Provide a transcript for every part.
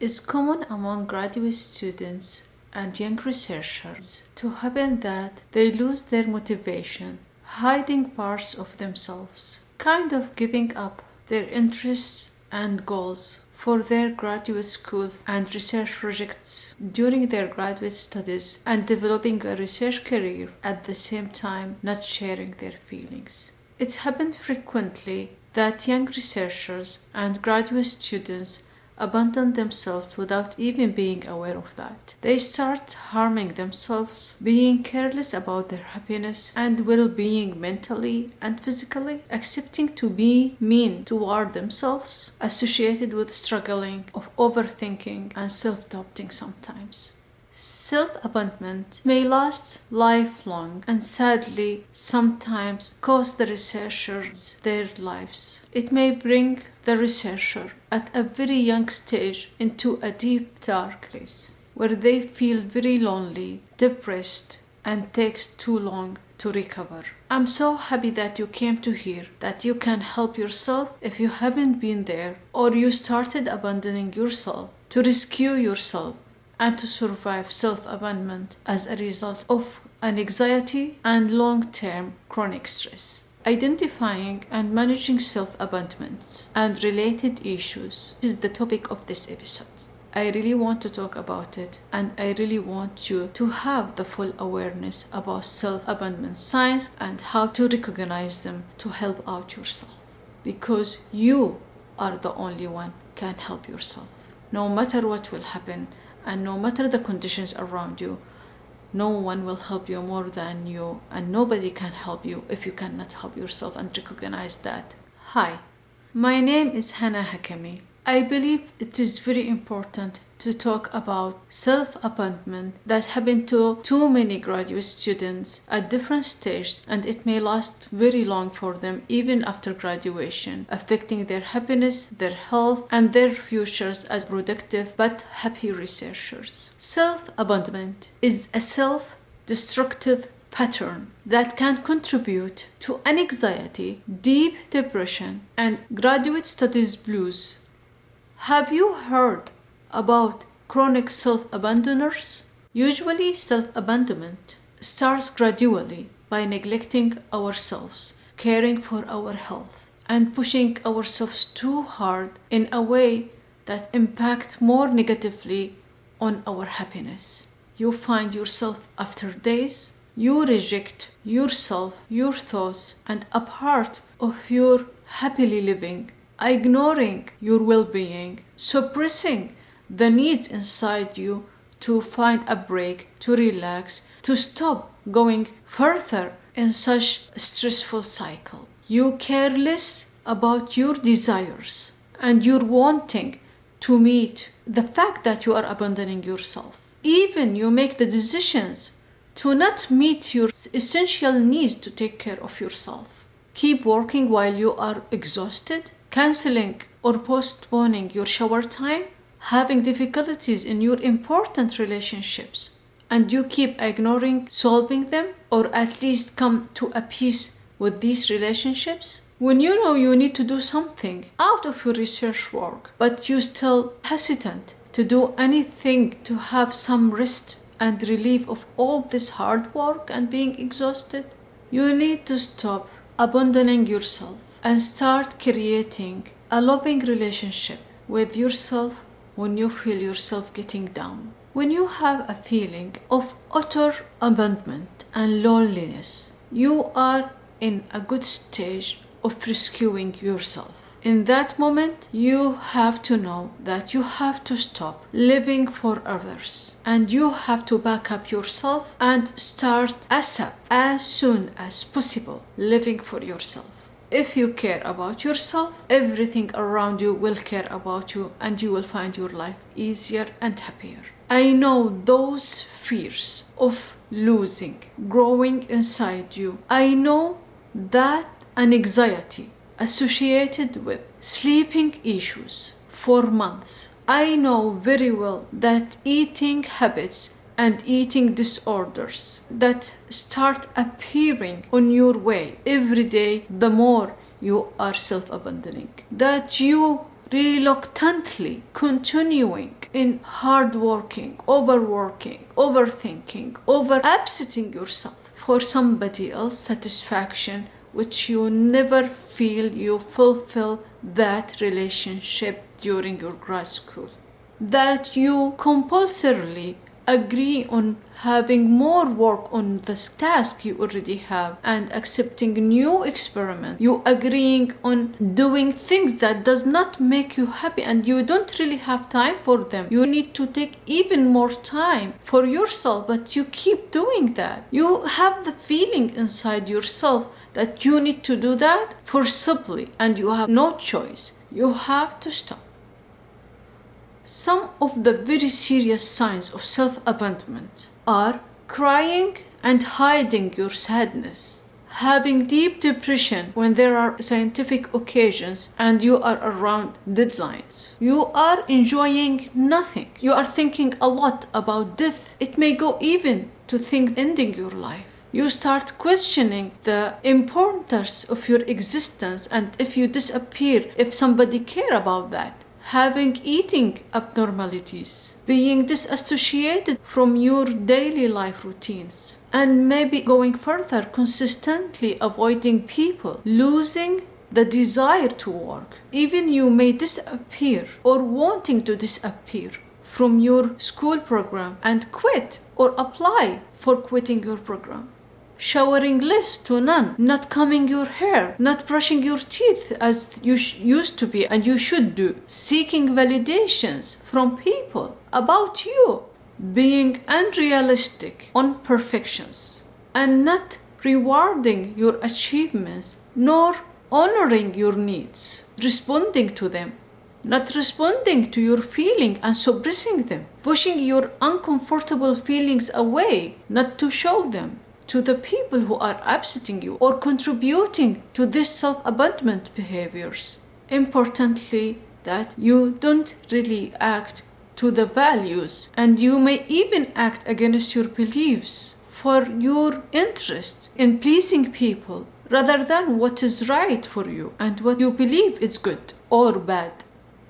It's common among graduate students and young researchers to happen that they lose their motivation, hiding parts of themselves, kind of giving up their interests and goals for their graduate school and research projects during their graduate studies, and developing a research career at the same time not sharing their feelings. It happened frequently that young researchers and graduate students abandon themselves without even being aware of that. They start harming themselves, being careless about their happiness and well-being mentally and physically, accepting to be mean toward themselves, associated with struggling of overthinking and self-doubting sometimes. Self-abandonment may last lifelong and sadly sometimes cost the researchers their lives. It may bring the researcher at a very young stage into a deep dark place where they feel very lonely, depressed, and takes too long to recover. I'm so happy that you came to hear that you can help yourself if you haven't been there or you started abandoning yourself, to rescue yourself and to survive self-abandonment as a result of an anxiety and long-term chronic stress. Identifying and managing self-abandonment and related issues is the topic of this episode. I really want to talk about it, and I really want you to have the full awareness about self-abandonment signs and how to recognize them to help out yourself. Because you are the only one can help yourself. No matter what will happen, and no matter the conditions around you, no one will help you more than you, and nobody can help you if you cannot help yourself and recognize that. Hi, my name is Hannah Hakami. I believe it is very important to talk about self-abandonment that happened to too many graduate students at different stages, and it may last very long for them even after graduation, affecting their happiness, their health, and their futures as productive but happy researchers. Self-abandonment is a self-destructive pattern that can contribute to anxiety, deep depression, and graduate studies blues. Have you heard about chronic self-abandoners? Usually, self-abandonment starts gradually by neglecting ourselves, caring for our health, and pushing ourselves too hard in a way that impacts more negatively on our happiness. You find yourself after days, you reject yourself, your thoughts, and a part of your happily living, ignoring your well-being, suppressing the needs inside you to find a break, to relax, to stop going further in such a stressful cycle. You care less about your desires and your wanting to meet the fact that you are abandoning yourself. Even you make the decisions to not meet your essential needs to take care of yourself. Keep working while you are exhausted, canceling or postponing your shower time, having difficulties in your important relationships, and you keep ignoring solving them or at least come to a peace with these relationships. When you know you need to do something out of your research work, but you're still hesitant to do anything to have some rest and relief of all this hard work and being exhausted, you need to stop abandoning yourself and start creating a loving relationship with yourself when you feel yourself getting down. When you have a feeling of utter abandonment and loneliness, you are in a good stage of rescuing yourself. In that moment, you have to know that you have to stop living for others, and you have to back up yourself and start ASAP, as soon as possible, living for yourself. If you care about yourself, everything around you will care about you, and you will find your life easier and happier. I know those fears of losing growing inside you. I know that anxiety associated with sleeping issues for months. I know very well that eating habits and eating disorders that start appearing on your way every day the more you are self-abandoning, that you reluctantly continuing in hard working, overworking, overthinking, over-upsetting yourself for somebody else's satisfaction, which you never feel you fulfill that relationship during your grad school. That you compulsorily agree on having more work on this task you already have and accepting new experiments. You agreeing on doing things that does not make you happy and you don't really have time for them. You need to take even more time for yourself, but you keep doing that. You have the feeling inside yourself that you need to do that forcibly and you have no choice. You have to stop. Some of the very serious signs of self-abandonment are crying and hiding your sadness, having deep depression when there are scientific occasions and you are around deadlines. You are enjoying nothing. You are thinking a lot about death. It may go even to think ending your life. You start questioning the importance of your existence and if you disappear, if somebody care about that. Having eating abnormalities, being disassociated from your daily life routines, and maybe going further, consistently avoiding people, losing the desire to work. Even you may disappear or wanting to disappear from your school program and quit or apply for quitting your program. Showering less to none, not combing your hair, not brushing your teeth as you used to be and you should do, seeking validations from people about you, being unrealistic on perfections, and not rewarding your achievements, nor honoring your needs, responding to them, not responding to your feelings and suppressing them, pushing your uncomfortable feelings away, not to show them to the people who are upsetting you or contributing to these self-abandonment behaviors. Importantly, that you don't really act to the values and you may even act against your beliefs for your interest in pleasing people rather than what is right for you and what you believe is good or bad.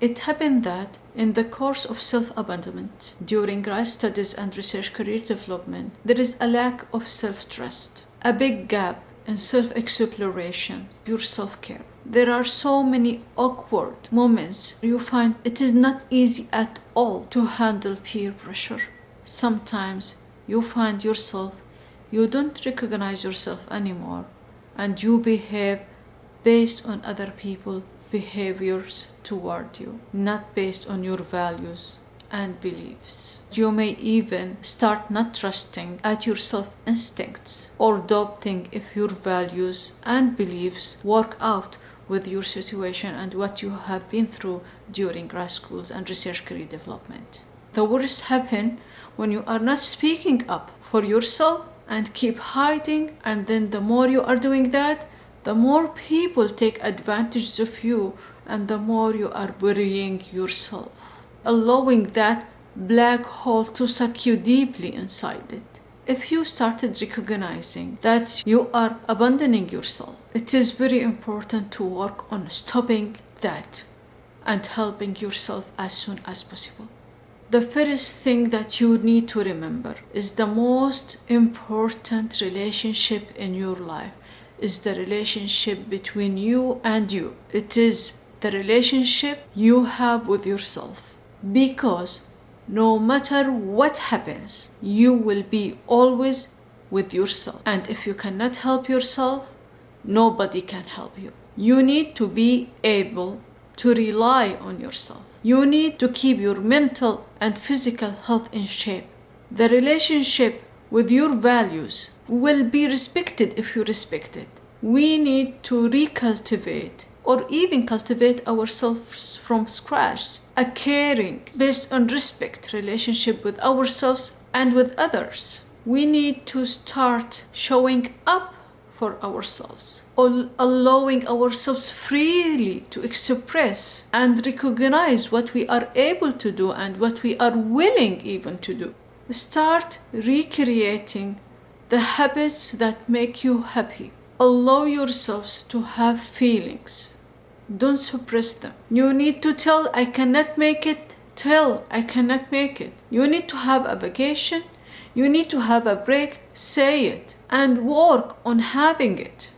It happened that in the course of self-abandonment, during grad studies and research career development, there is a lack of self-trust, a big gap in self-exploration, your self-care. There are so many awkward moments you find it is not easy at all to handle peer pressure. Sometimes you find yourself, you don't recognize yourself anymore and you behave based on other people's behaviors toward you, not based on your values and beliefs. You may even start not trusting at your self-instincts or doubting if your values and beliefs work out with your situation and what you have been through during grad schools and research career development. The worst happens when you are not speaking up for yourself and keep hiding, and then the more you are doing that, the more people take advantage of you and the more you are burying yourself, allowing that black hole to suck you deeply inside it. If you started recognizing that you are abandoning yourself, it is very important to work on stopping that and helping yourself as soon as possible. The first thing that you need to remember is the most important relationship in your life is the relationship between you and you. It is the relationship you have with yourself, because no matter what happens, you will be always with yourself. And if you cannot help yourself, nobody can help you. You need to be able to rely on yourself. You need to keep your mental and physical health in shape. The relationship with your values will be respected if you respect it. We need to recultivate or even cultivate ourselves from scratch, a caring, based on respect relationship with ourselves and with others. We need to start showing up for ourselves, or allowing ourselves freely to express and recognize what we are able to do and what we are willing even to do. Start recreating the habits that make you happy. Allow yourselves to have feelings. Don't suppress them. You need to tell, I cannot make it. Tell, I cannot make it. You need to have a vacation. You need to have a break. Say it. And work on having it.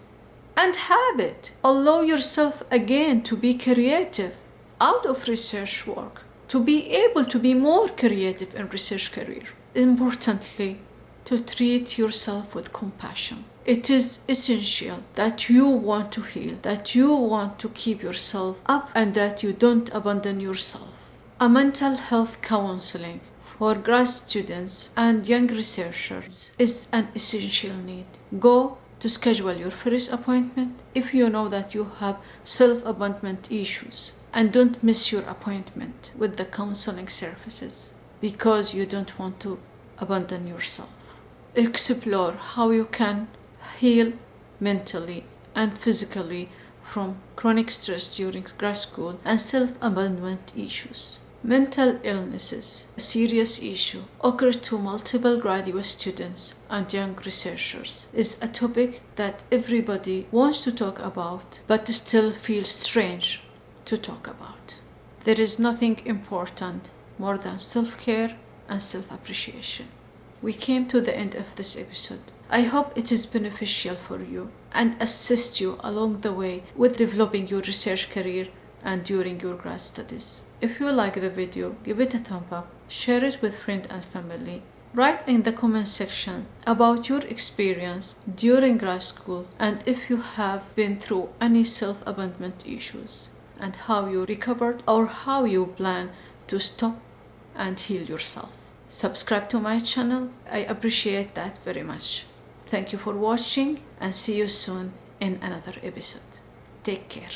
And have it. Allow yourself again to be creative out of research work. To be able to be more creative in research career. Importantly, to treat yourself with compassion. It is essential that you want to heal, that you want to keep yourself up, and that you don't abandon yourself. A mental health counseling for grad students and young researchers is an essential need. Go to schedule your first appointment if you know that you have self-abandonment issues, and don't miss your appointment with the counseling services because you don't want to abandon yourself. Explore how you can heal mentally and physically from chronic stress during grad school and self-abandonment issues. Mental illnesses, a serious issue, occur to multiple graduate students and young researchers, is a topic that everybody wants to talk about but still feels strange to talk about. There is nothing important more than self-care and self-appreciation. We came to the end of this episode. I hope it is beneficial for you and assist you along the way with developing your research career and during your grad studies. If you like the video, give it a thumb up, share it with friends and family. Write in the comment section about your experience during grad school and if you have been through any self-abandonment issues and how you recovered or how you plan to stop and heal yourself. Subscribe to my channel. I appreciate that very much. Thank you for watching and see you soon in another episode. Take care.